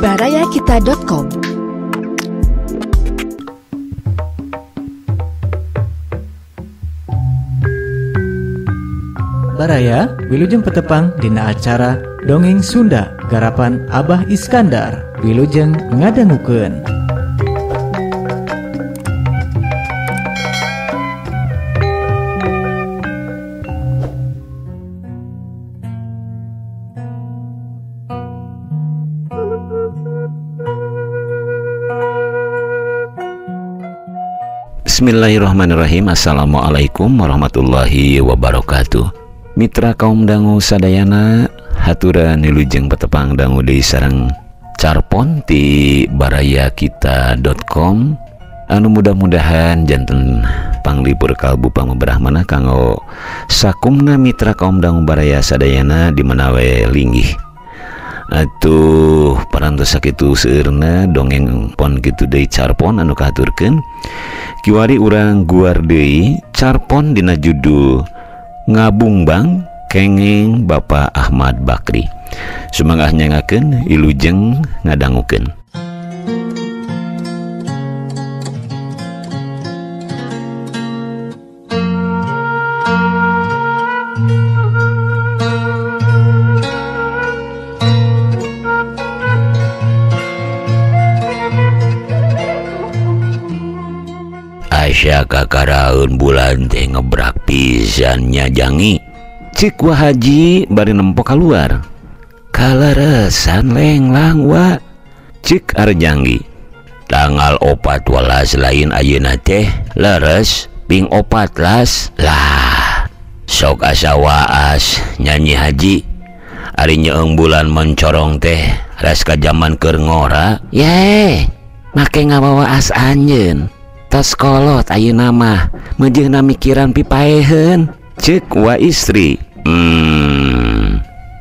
barayakita.com. Baraya wilujeng petepang dina acara Dongeng Sunda garapan Abah Iskandar. Wilujeng ngadangukeun. Bismillahirrahmanirrahim. Assalamualaikum warahmatullahi wabarakatuh. Mitra kaum dangu sadayana, haturan wilujeng petepang dangu deui sareng carpon ti barayakita.com. Anu mudah-mudahan janten panglipur kalbu panguberahmana kanggo sakumna mitra kaum dangu baraya sadayana di mana we linggih. Atuh parantos sakitu seueurna dongeng pon kitu deui carpon anu kahaturkeun. Kiwari urang guar deui carpon dina judul Ngabungbang kenging Bapak Ahmad Bakri. Sumangga nyangakeun ilujeng ngadangukeun. Asya kakaraun bulan teh ngebrak pisannya jangi. Cik wah haji bari nempok keluar. Kaleresan lenglang wa. Cik arjanggi. Tanggal 14 lain ayeuna teh leres ping 14 lah. Sok asa waas nyanyi haji. Ari nyeung bulan mencorong teh ras ka jaman keur ngora. Ye, make ngabawa as anjeun. Tas kolot ayeuna mah meujeuhna mikiran pipaeheun. Ceuk wa istri.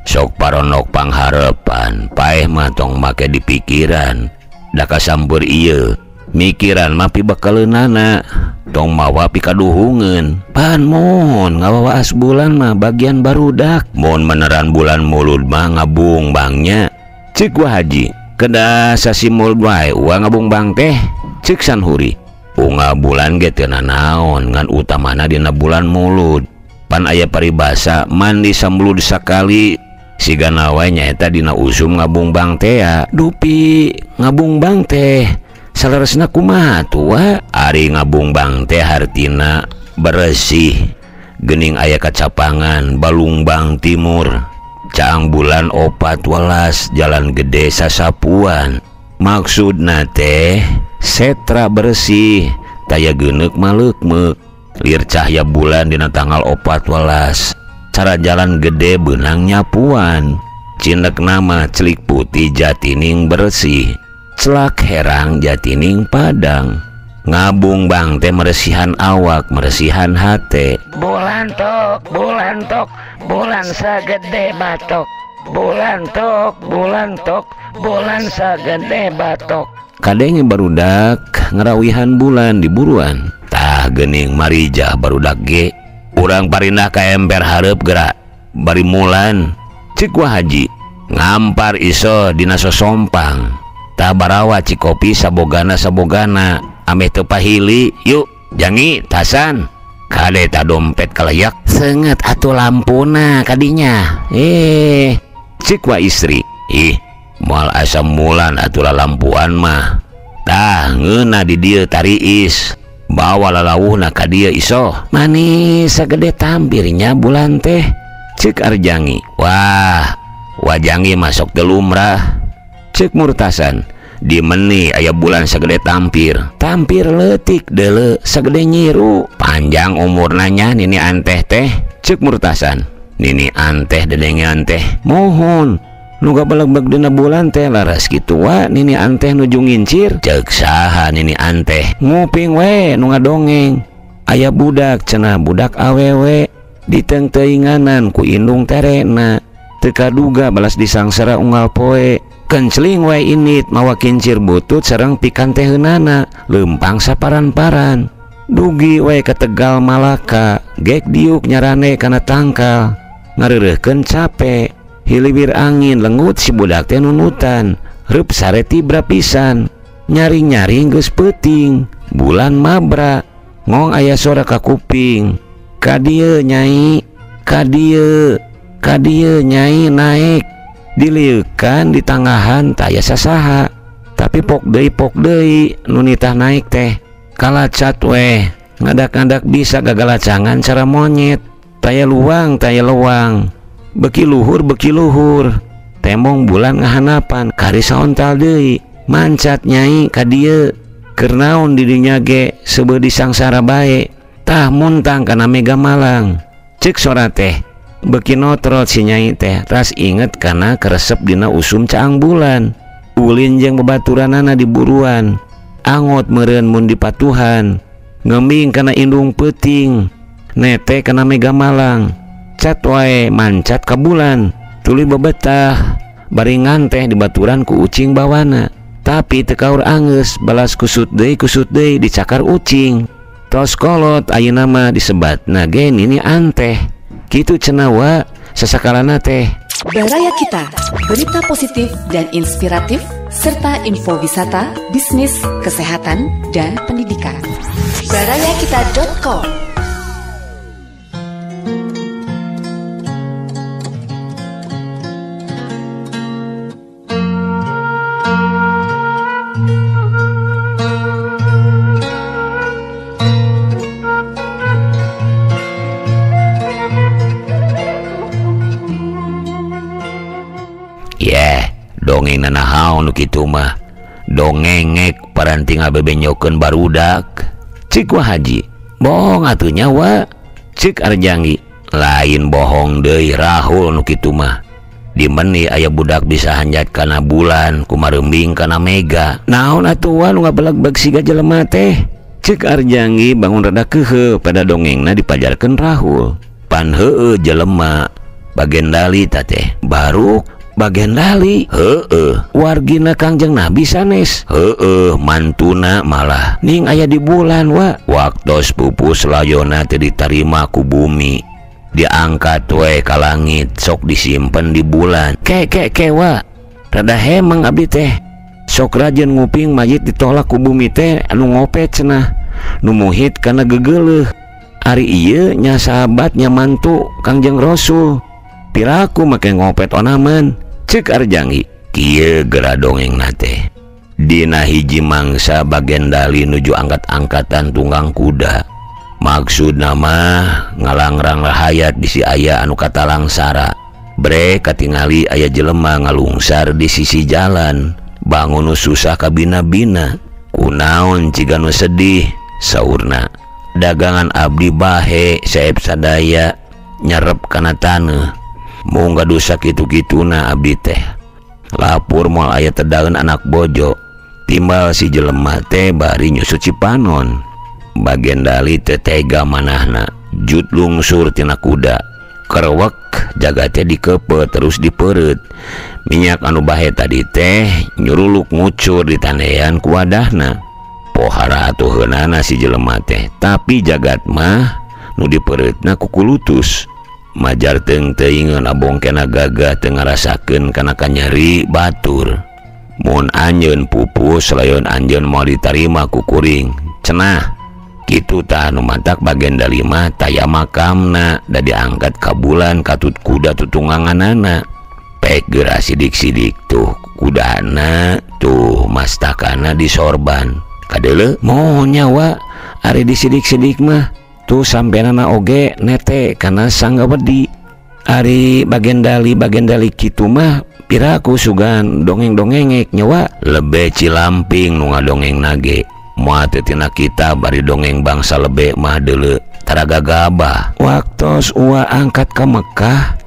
Sok paronok pangharepan, paeh mah tong make di pikiran. Da kasampeur ieu, mikiran mah pibakaleunana, tong mawa pikaduhungeun. Pan mohon ngawawa as bulan mah bagian barudak. Mun meneran bulan mulud mah ngabungbangnya. Ceuk wa haji, kedah sasimul wae uang ngabungbang teh. Ceuk sanhuri. Unga bulan ge teu naon ngan utamana dina bulan mulud. Pan aya paribasa mandi samulud sakali sigana wae nyaeta dina usum ngabungbang teh. Dupi ngabungbang teh saleresna kumaha tua? Ari ngabungbang teh hartina bersih. Geuning aya kacapangan Balungbang Timur. Caang bulan 14 Jalan Gede Sasapuan. Maksudna teh setra bersih, taya geuneuk maleukmeuk. Lir cahya bulan dina tanggal 14. Cara Jalan Gede beunang nyapuan. Cindeuk nama celik putih jatining bersih. Celak herang jatining padang. Ngabungbang teh meresihan awak, meresihan hate. Bulan tok, bulan sagede batok. Bulan tok, bulan sagede batok. Kadenge barudak ngerawihan bulan di buruan. Tah geuning marijah barudak ge. Urang parindah ka emper hareup gerak bari mulan. Cik wah haji ngampar iso dina sosompang. Tah barawa cikopi sabogana ameh teu pahili. Yuk jangi tasan. Kade ta dompet kalayak. Seungeut atuh lampuna kadinya. Cik wa istri. Moal asa mulan atuh lampuan mah. Tah ngeuna di dieu tariis. Bawa lalawuhna ka dieu iso. Manis sagede tampirnya bulan teh. Cik arjangi. Wah, wajangi masuk teu lumrah. Cik murtasan. Di meni aya bulan sagede tampir. Tampir leutik deuleu sagede nyiru. Panjang umurna nya nini anteh teh. Cik murtasan. Nini anteh dedengan teh. Mohon nuga balag-balag dina bulan teh laras kitu wa nini anteh nuju ngincir. Ceuk saha nini anteh? Nguping we nu ngadongeng. Aya budak cenah budak awewe diteng teuinganan ku indung terena. Teu kaduga balas disangsara unggal poe. Kenceling we init mawa kincir butut sareng pikanteheunana leumpang saparan-paran. Dugi we ka Tegal Malaka gek diuk nyarane kana tangkal. Ngareureuhkeun capek, hilibir angin lengut si budak teh nunutan. Rep sareti pisan. Nyari-nyari geus peuting. Bulan mabra. Ngong aya suara ka kuping. Ka dieu nyai, ka dieu nyai naik. Dilieukan di tangahan taya sasaha. Tapi pok deui nu nitah naik teh. Kalacat weh. Ngadak-ngadak bisa gagalacangan cara monyet. Taya luang, taya lewang. Beki luhur. Tembong bulan ngahanapan. Karisa ontal deui. Mancat nyai ka dieu. Keur naon di dinya ge sebeudi sangsara bae. Tah muntang kana Mega Malang. Ceuk sora teh. Beki notrot si nyai teh. Ras inget kana keresep dina usum caang bulan. Ulin jeung babaturanana diburuan. Angot meureun mun dipatuhan. Ngembing kana indung peuting. Nete kana Mega Malang. Cat wae mancat ka bulan. Tuluy babetah. Baringan teh dibaturan ku ucing bawana. Tapi teu kaur angeus balas kusut deui dicakar ucing. Tos kolot ayeuna mah disebatna ge nini anteh. Kitu cenah wa sasakalana teh. Baraya Kita, berita positif dan inspiratif serta info wisata, bisnis, kesehatan, dan pendidikan. barayakita.com. Dongeng nanahaun nu kitu mah. Dongengek paranting abebenyokeun barudak. Cik Wah Haji, bohong atuh nya wa. Cik Arjangi, lain bohong deui rahul nu kitu mah. Di meuni aya budak bisa hanjat kana bulan kumarembing kana Mega. Naon atuh wa nu ngabeleg-beleg siga jelema teh? Cik Arjangi bangun rada kehe pada dongengna dipajarkeun rahul. Pan heueuh jelema bagendali teh baru bagendali wargina Kangjeng Nabi sanes mantuna malah ning aya di bulan wa. Waktos pupus layona teu ditarima ku bumi diangkat we ka langit sok disimpen di bulan. Ke wa rada hemeng abdi teh sok rajeun nguping mayit ditolak ku bumi teh anu ngopet cenah nu muhit kana gegeuleuh. Ari ieu nya sahabatnya mantu Kangjeng Rasul. Piraku make ngopet onaman. Cek Arjangi, kieu geura dongengna teh. Dina hiji mangsa bagendali nuju angkat-angkatan tunggang kuda. Maksudna mah ngalangrang rahayat bisi aya anu katalangsara. Bre katingali aya jelema ngalungsar di sisi jalan. Bangun nu susah kabina-bina. Kunaon ciga nu sedih saurna. Dagangan abdi bahe saeb sadaya nyerep kana taneuh. Mungga dosa kitu-kituna abdi teh. Lapur moal aya tedaeun anak bojo. Timbal si jelema teh bari nyusut Cipanon. Bagendali teh tega manahna. Jut lungsur tina kuda. Kerwek jaga teh dikepe terus dipeureut. Minyak anu bahe tadi teh nyuruluk ngucur di tandean ku wadahna. Pohara atuheunana si jelema teh. Tapi jagat mah nu dipeureutna ku kulutus. Majar teuing-teuingeun abongkena gagah teu ngarasakeun kana kanyeri batur. Mun anjeun pupus layon anjeun moal ditarima ku kuring. Cenah kitu tah nu mantak bagendali mah taya makamna da diangkat ka bulan katut kuda tutungganganana. Pek geura sidik-sidik tuh kudana tuh mastakana disorban. Kadeuleu moho nyawa ari disidik-sidik mah. Tuh sampeanana oge nete kana sangga wedi. Ari bagendali kitu mah piraku sugan dongeng-dongengek nyawa. Lebe cilamping nu ngadongengna ge. Moal teu tina kita bari dongeng bangsa lebe mah deuleu taraga gabah. Waktos ua angkat ka Mekah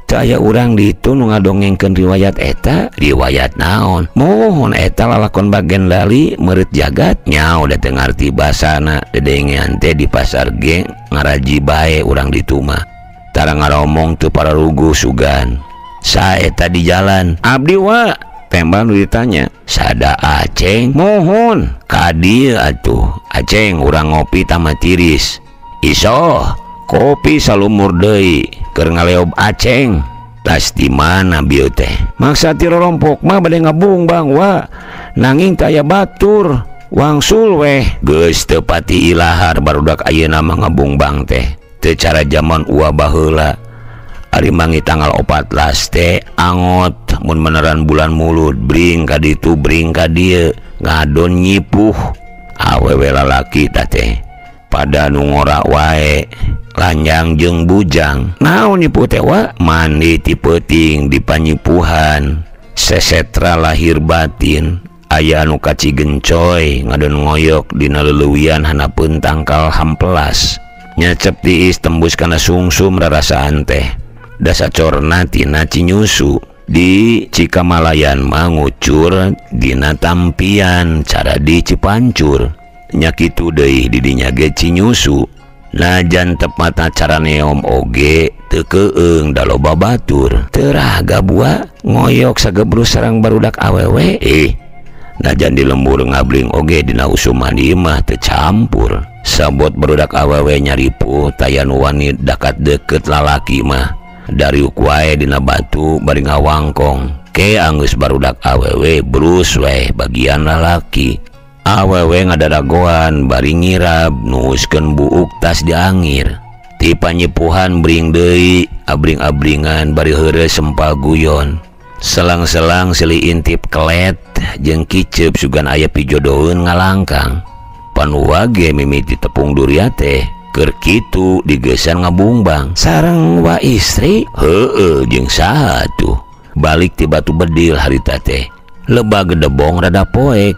teu aya urang ditu nu ngadongengkeun riwayat eta. Riwayat naon? Mohon eta lalakon bagendali meureut jagat nya udah teu ngarti basana. Dedengean teh di pasar ge ngaraji bae urang ditu mah. Tara ngaromong teu pararuguh sugan. Saeta di jalan. Abdi wa tembal nu ditanya. Sada Aceng? Mohon. Ka dieu atuh. Aceng urang ngopi tama tiris. Iso kopi salumur deui keur ngaleob Aceng. Tas di mana bieu teh? Maksa ti rorompok mah bade ngabung Bang wa. Nanging taya batur. Wangsul weh. Geus teu pati ilahar barudak ayeuna mah ngabung Bang teh. Teu cara zaman ua baheula. Ari mangi tanggal 14 teh angot mun meneran bulan mulut bring ka ditu bring ka dieu ngadon nyipuh. Awewe lalaki teh pada nu ngora wae lanjang jeung bujang. Naon nyipuh teh wa? Mandi ti peuting di panyipuhan. Sesetra lahir batin. Aya anu kaci gencoy ngadon ngoyok dina leulewian hanapeun tangkal hampelas. Nyecep tiis tembus kana sungsum rarasaan teh. Da sacorna tina Cinyusu. Di Cikamalayan mah ngucur dina Tampian cara di Cipancur. Nya kitu deui di dinya ge Cinyusu. Najan tepatna cara neom oge teu keung da loba batur. Teu raga bua ngoyok sagebrus sareng barudak awewe. Najan di lembur ngabling oge dina usuman ieu mah teu campur. Sabot barudak awewe nyaripuh tayan wani dakat deket lalaki mah. Dari ukuae dina batu bari ngawangkong ke anggus barudak awewe brus weh bagian lalaki. Awewe ngadadagoan bari ngirab nuuskeun buuk tas diangir. Ti panyipuhan bring deui abring-abringan bari heureus sempal guyon. Selang-selang silih intip kelet jeung kiceup sugan aya pijodoheun ngalangkang. Panua ge mimiti tepung durian teh keur kitu digesan ngabung Bang sareng wa istri. Heueuh jeung saha atuh. Balik ti Batu Bedil harita teh lebah gedebong rada poek.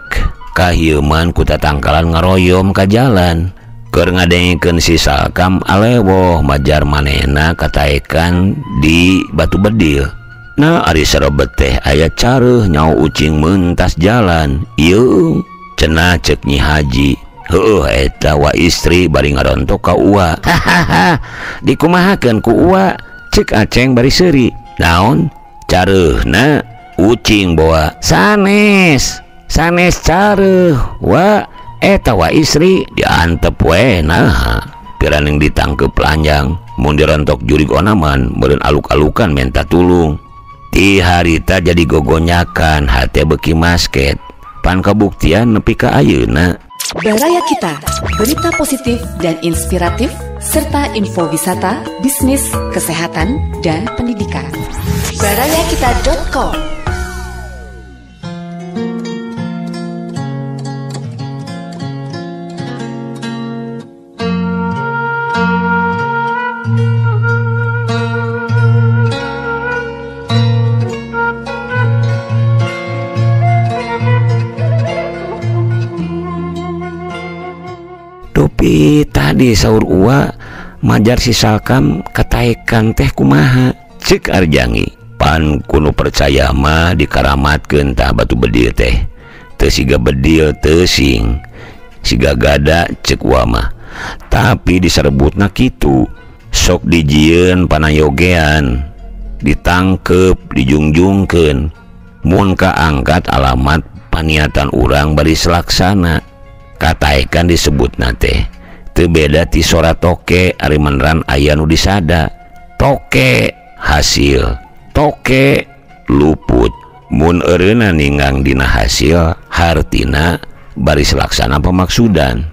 Kahieuman ku tatangkalan ngaroyom ka jalan keur ngadengkeun si Salkam alewoh majar manehna kataekan di Batu Bedil. Nah ari sarebet teh aya careuh nyao ucing mentas jalan. Ieu cenah ceuk Nyi Haji. Heueuh eta wa istri bari ngarontok ka ua. Hahaha dikumahakeun ku ua ceuk Aceng bari seuri. Naon careuhna? Ucing bawa sanes careuh wa eta wa istri diantep we. Nah piraning ditangkep lanjang mun dirontok jurig onaman meureun aluk-alukan minta tulung. Ti harita jadi gogonyakan hate beuki masket. Pan kabuktian nepi ka ayeuna. Baraya Kita, berita positif dan inspiratif, serta info wisata, bisnis, kesehatan, dan pendidikan. Barayakita.com. Tapi tadi saur ua majar si Salkam kataekan teh kumaha ceuk Arjangi. Pan kuno percaya mah dikaramatkeun tah Batu Bedil teh teu siga bedil teusing siga gada ceuk ua mah. Tapi disarebutna kitu sok dijieun panayogean ditangkep dijungjungkeun mun kaangkat alamat paniatan urang bari selaksana. Kataekan disebut nate teu beda ti sora toke ari meneran aya nu disada. Toke hasil toke luput mun eureuna ninggang dina hasil hartina bari laksana pemaksudan.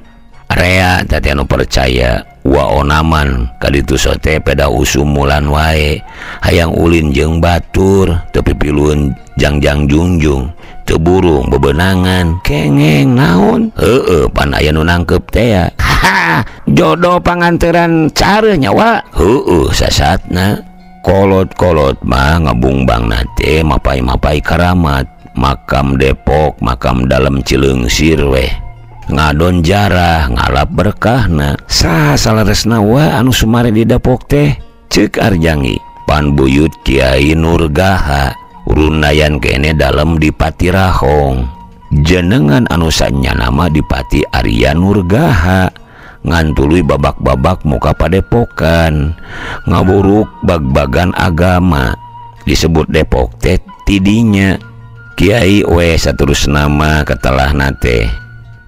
Rea tati anu percaya wa onaman kaditu sote peda usum mulan wae hayang ulin jeung batur teu pipilueun jangjang jungjung teu burung bebenangan kengeng naon. Heueuh pan aya nu nangkep teh ya. Jodoh panganteran careuh nya wa. Heueuh sasatna kolot-kolot mah ngabungbang nate mapai-mapai karamat makam Depok makam dalam Cileungsir weh ngadon jarah ngalap berkahna. Saha salaresna wa anu sumare di Depok teh ceuk Arjangi. Pan buyut Kiai Nurgaha runayan kene dalam Dipati Rahong. Jenengan anu sanya nama Dipati Arya Nurgaha ngantului babak-babak muka padepokan ngaburuk bag-bagan agama disebut Depok teh tidinya. Kiai we saterus nama ketelah nate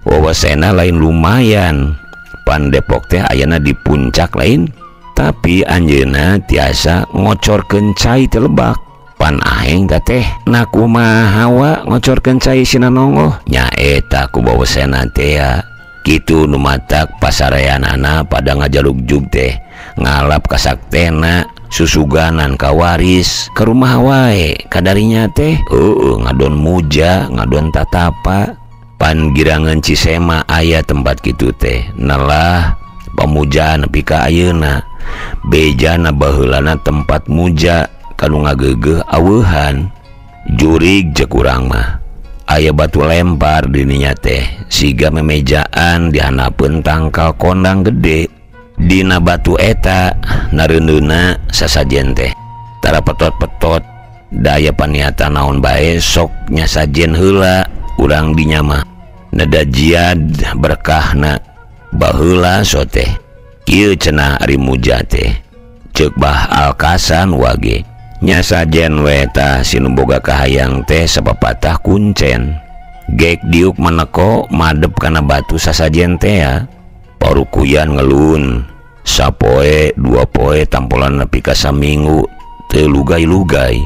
wawasena lain lumayan. Pan Depok teh ayana di puncak lain tapi anjeunna tiasa ngocorkeun cai teu lebak. Pan aing teh nakumaha wa ngocorkeun cai sinanongoh nya eta ku bawasena teh ya. Kitu nu matak pasareanana pada ngajalugjug teh ngalap ka saktena susuganan ka waris ke rumah wae kadarinya teh ngadon muja ngadon tatapa. Pan girangan Cisema aya tempat kitu teh nalah pamujaan nepi ka ayeuna bejana baheulana tempat muja kanu ngageugeuh aweuhan. Jurig cek urang mah aya batu lempar dininya teh siga memejaan dihanapeun tangkal kondang gede. Dina batu eta nareundeuna sasajen teh tara petot-petot daya paniatan naon bae sok nya sajen heula urang dinya mah nada jiad berkahna baheula so teh kieu cenah ari muja teh ceuk bah alkasan wage nya sajen we tah sinu boga kahayang teh sapapatah kuncen gek diuk maneko madep kana batu sasajen teh ya. Parukuyan ngelun sapoe dua poe tampolan nepi ka saminggu teu lugay-lugay.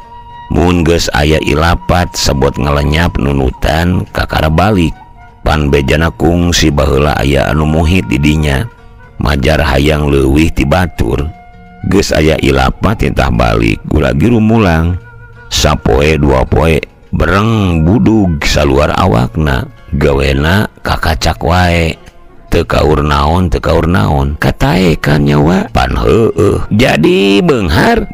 Mun geus aya ilapat sabot ngalenyap nunutan kakara balik. Pan bejana kungsi baheula aya anu muhit di dinya majar hayang leuwih ti batur. Geus aya ilapat tintah balik gulagi rumulang sapoe dua poe bereng budug saluar awakna gawena kakacak wae teu kaur naon kataekan nyawa. Pan heueuh jadi beunghar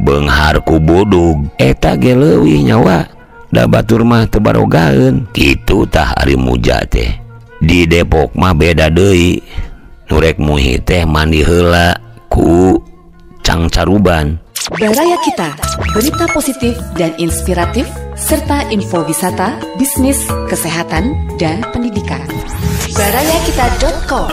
ku budug eta ge leuwih nyawa da batur mah teu barogaeun. Kitu tah ari muja teh. Di Depok mah beda deui nu rek muhit teh mandi heula ku Cangcaruban. Baraya Kita, berita positif dan inspiratif serta info wisata, bisnis, kesehatan, dan pendidikan. barayakita.com.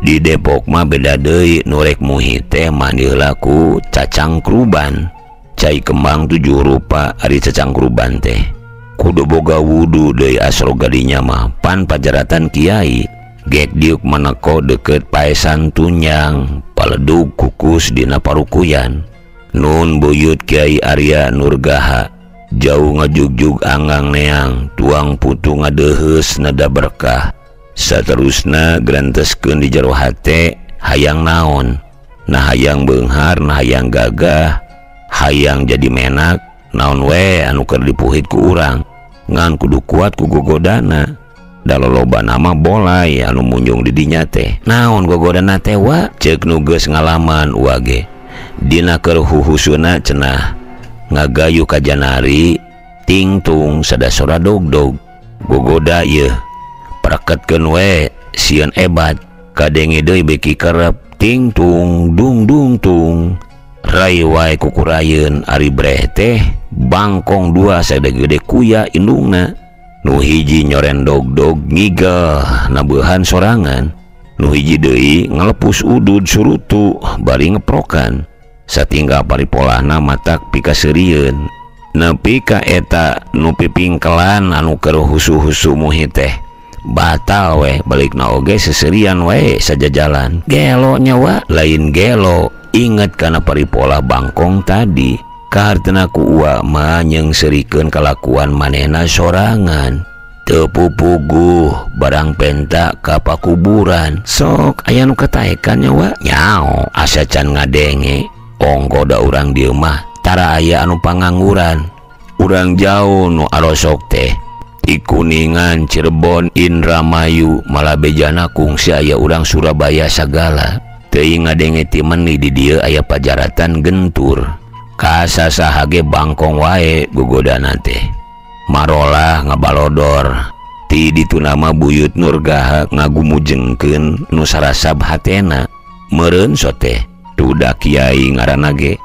Di Depok mah beda deui nu rek muhit teh mandi heula ku Cacangkruban. Cai kembang 7 rupa ari Cacangkruban teh kudu boga wudu deui asroga dinya mah. Pan pajaratan kiai gek diuk maneko deket paesan tunjang paledug kukus dina parukuyan. Nun buyut Kiai Arya Nurgaha jauh ngajugjug anggang neang tuang putu ngadeheus nada berkah. Saterusna granteskeun di jero hate hayang naon, nah hayang beunghar, nah hayang gagah, hayang jadi menak, naon we anu keur dipuhit ku urang ngan kudu kuat ku gogodana. Da loloba nama bolai anu munjung di dinya teh. Naon gogodana teh wa ceuk nu geus ngalaman uage dina keur huhusuna cenah ngagayu ka janari tingtung sadasora dogdog gogoda ieu praketkeun we sieun ebat kadenge deui beki kerep tingtung dung dung tung rai wae kukurayeun ari breh teh bangkong 2 sada gede kuya indungna. Nu hiji nyoren dogdog ngigah nabeuhan sorangan, nu hiji deui ngalepus udud surutu bari ngeprokan. Satinggal paripolahna matak pikaseurieun nepi ka eta nu pipingkelan anu keur husu-husu muhit teh batal we balikna oge seserian we sajajalan. Gelo nyawa lain gelo inget kana paripola bangkong tadi kahartena ku ua mah nyeungseurikeun kalakuan manehna sorangan teu pupuguh barang penta ka pakuburan. Sok aya nu kataekan nyawa nyao asa can ngadenge ongko da urang dieu mah tara aya anu pangangguran. Urang jauh nu arosok teh di Kuningan, Cirebon, Indramayu, malah bejana kungsi aya urang Surabaya sagala. Teuing ngadenge ti meuni di dieu aya pajaratan gentur. Kasasaha ge bangkong wae gogodana teh. Marolah ngabalodor. Ti ditu nama buyut Nurgaha ngagumujengkeun nu sarasab hatena. Meureun so teh tuda kiai ngaranna ge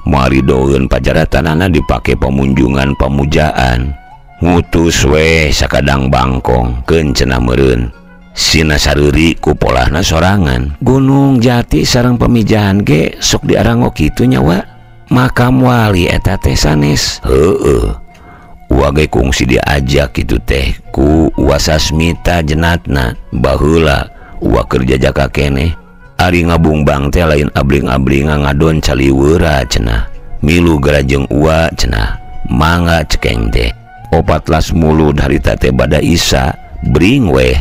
maridoeun pajaratanana dipake pamunjungan pamujaan. ngutus we sakadang bangkong kencena meureun. Sina sareurik ku polahna sorangan. Gunung Jati sareng pemijahan ge sok diarango kitu nya wa. Makam wali eta teh sanes. Heueuh. Ua ge kungsi diajak kitu teh ku Wasasmita jenatna. Baheula ua kerja jaka keneh. Ari ngabungbang teh lain abling-abling ngadon caliweura cenah. Milu gerajeng ua cenah. Mangga cekeng teh. 14 mulud harita teh bada Isa bring weh.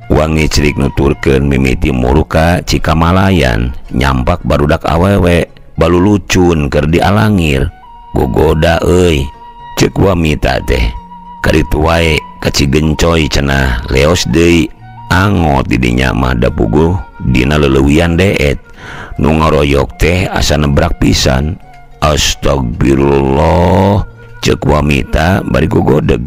Wangi cerik nuturkeun mimiti muruka Cikamalayan nyampak barudak awewe balu lucun keur dialangir. Gogoda euy ceuk wamita teh kaditu wae ka Cigencoy cenah leos deui angot di dinya mah da puguh dina leulewian deet nu ngaroyok teh asa nebrak pisan. Astagfirullah ceuk wamita bari gogodeg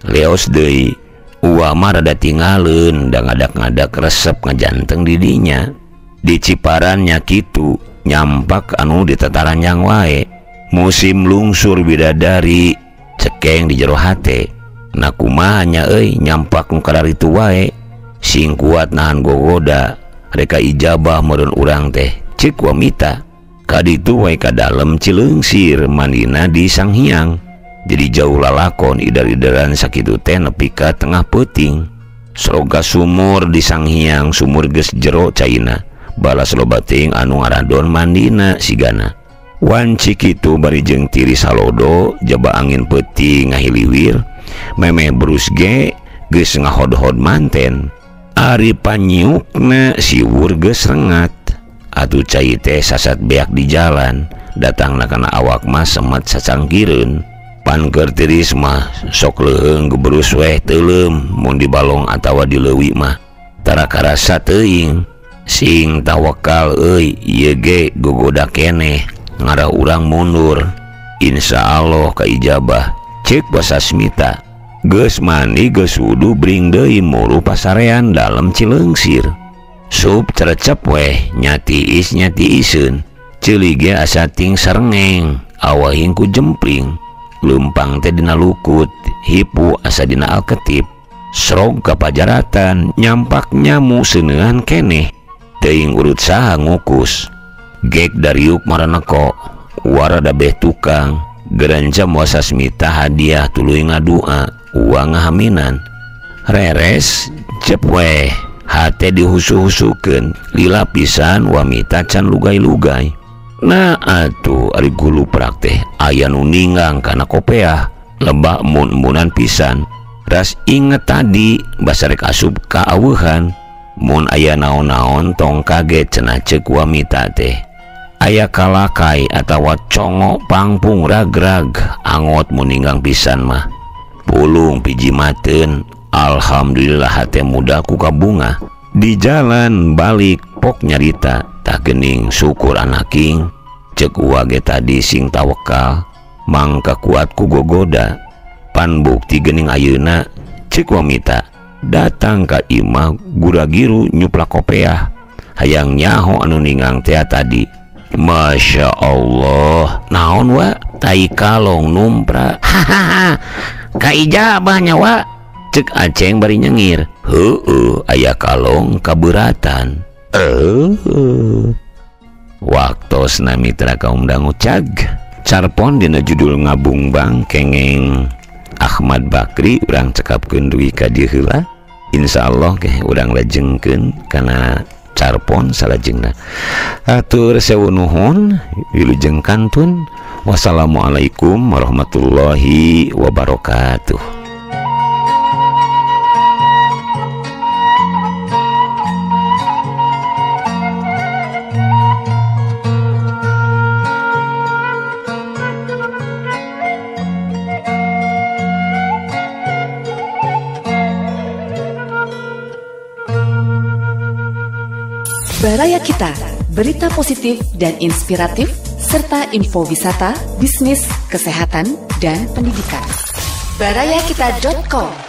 leos deui. Ua mah rada tinggalin da ngadak-ngadak resep ngajanteng didinya. Di Ciparannya kitu nyampak anu di tataran yang wae. Musim lungsur bidadari cekeng di jero hate. Na kumahanya euy nyampak nu kararitu wae. Sing kuat nahan gogoda reka ijabah meureun urang teh ceuk wamita. Kaditu wae ka dalem Cileungsir mandina di Sanghyang. Jadi jauh lalakon idar-idaran sakitu teh nepi ka tengah peuting. Sroga sumur di Sanghyang sumur geus jero caina. Balas loba teuing anu ngaradon mandina sigana. Wanci kitu bari jeung tiris halodo jaba angin peuting ngahiliwir. Memeh brus ge geus ngahod-hod manten. Ari panyiukna siwur geus rengat. Atuh cai teh sasat beak di jalan. Datangna kana awak mah semet sacangkireun. Pan keur tiris mah sok leuheung gebrus weh teuleum mun di balong atawa di leuwi mah tara karasa teuing. Sing tawakal euy ieu ge gogoda keneh ngarah urang mundur. Insyaallah kaijabah ceuk Wasasmita. Geus mandi geus wudu bring deui mulu pasarean dalem Cileungsir. Sup cerecep weh nyatiis-nyatiiseun. Ceuli ge asa ting sarengeng awahing ku jempling. Lempang teh dina lukut hipu asa dina alketip. Srog kapajaratan nyampak nyamu seuneuhan keneh. Teuing urut saha ngukus. Gek dariuk maraneko warada beh tukang gerancam Wasasmita hadiah tuluy ngadua uang ngahaminan. Reres cep weh hate dihusu-husukeun lila pisan wamita can lugay-lugay. Nah atuh ari gulu prak teh aya nu ninggang kana kopeah lebah mun-munan pisan. Ras inget tadi basarek asup ka aweuhan. Mun aya naon-naon tong kaget cenah ceuk wamita teh. Aya kalakai atawa congo pangpung ragrag angot mun ninggang pisan mah. Pulung pijimateun alhamdulillah hate muda ku kabunga. Di jalan balik pok nyarita tak geuning syukur anaking ceuk uage tadi sing tawakal mangka kuat ku gogoda. Pan bukti geuning ayeuna ceuk wamita datang ka imah guragiru nyuplak kopeah hayang nyaho anu ninggang teh tadi. Masya Allah naon wa tai kalong numpra. Hahaha kaijabahnya wa ceuk Aceng bari nyengir. Heueuh aya kalong kabeuratan. Waktosna mitra kaum dangu cag carpon dina judul ngabungbang kengeng Ahmad Bakri urang cekapkeun dugi ka dieu heula. Insyaallah ke urang lajengkeun kana carpon salajengna. Atur sewu nuhun wilujeng kantun. Wassalamualaikum warahmatullahi wabarakatuh. Baraya Kita, berita positif dan inspiratif, serta info wisata, bisnis, kesehatan, dan pendidikan. Barayakita.com